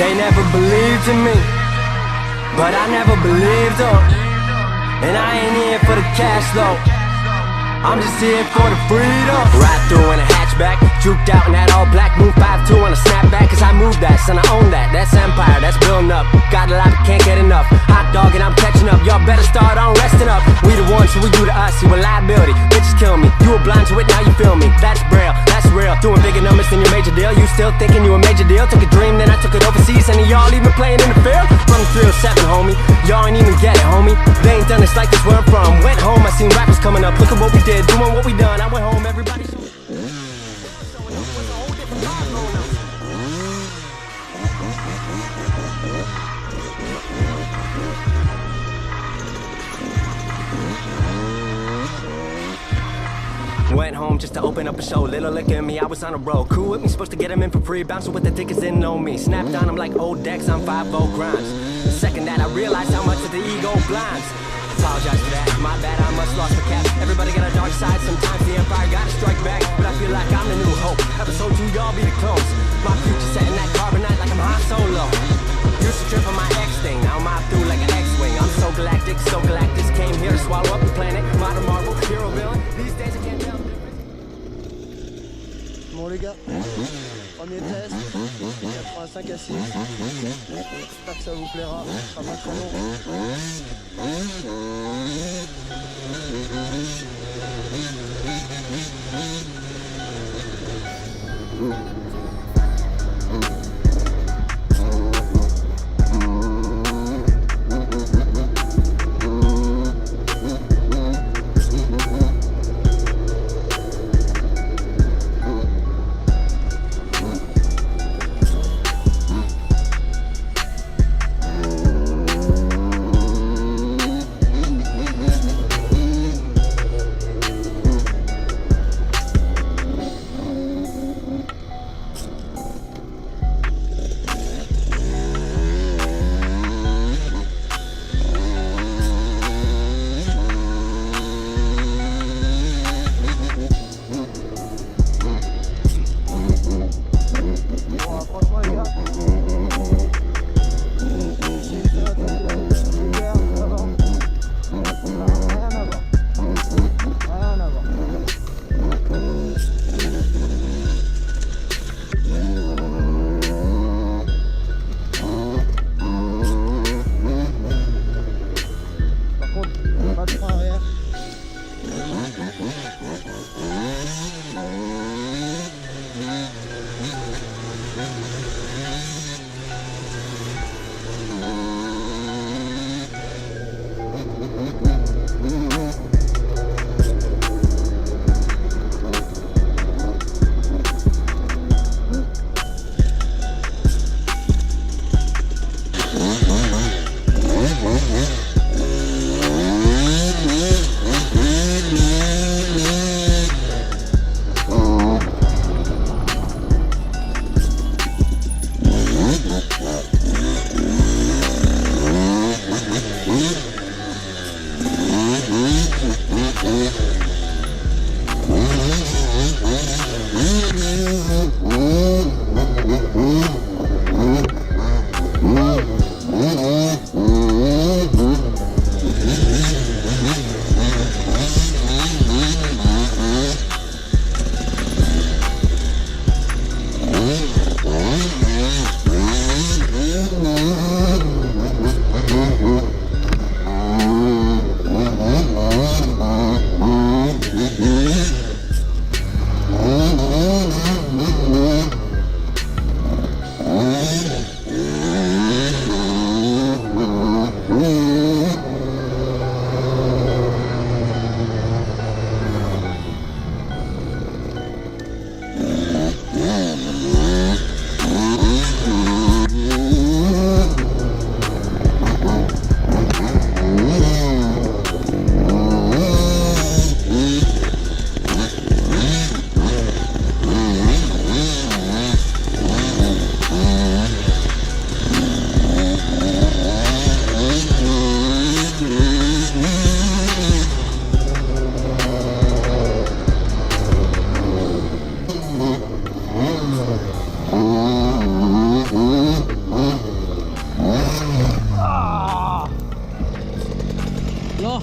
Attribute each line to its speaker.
Speaker 1: They never believed in me, but I never believed them. And I ain't here for the cash though, I'm just here for the freedom. Ride through in a hatchback, juked out in that all black. Move 5'2" on a snapback, cause I move that, son, I own that. That's empire, that's building up. Got a lot, but can't get enough. Hot dog and I'm catching up, y'all better start on resting up. We the ones, so we do to us, you a liability. Bitches kill me, you were blind to it, now you feel me. That's braille, that's real. Doing bigger numbers than your major deal. You still thinking you a major deal? Took a dream, then I took it overseas. And y'all even playing in the field? From the 307, homie, y'all ain't even get it, homie. They ain't done this like this where I'm from. Went home, I seen rappers coming up. Look at what we did, doing what we done. I went home, everybody. Went home just to open up a show. Little liquor in me, I was on a roll. Crew with me, supposed to get him in for free. Bouncing with the tickets, didn't know me. Snapped on him like old decks on 5-0 grinds. The second that I realized how much of the ego blinds. Apologize for that, my bad, I must lost the cap. Everybody got a dark side, sometimes the empire gotta strike back. But I feel like I'm the new hope. Episode 2, y'all be the clones. My future setting that carbonite like I'm hot solo. Used to trip on my X thing, now I'm out through like an X-wing. I'm so galactic, came here to swallow up the planet. Modern Marvel, hero villain, these days I can't tell the difference.
Speaker 2: Bon les gars, premier test, 85 à 6. J'espère que ça vous plaira, ce sera pas trop long.
Speaker 3: Non.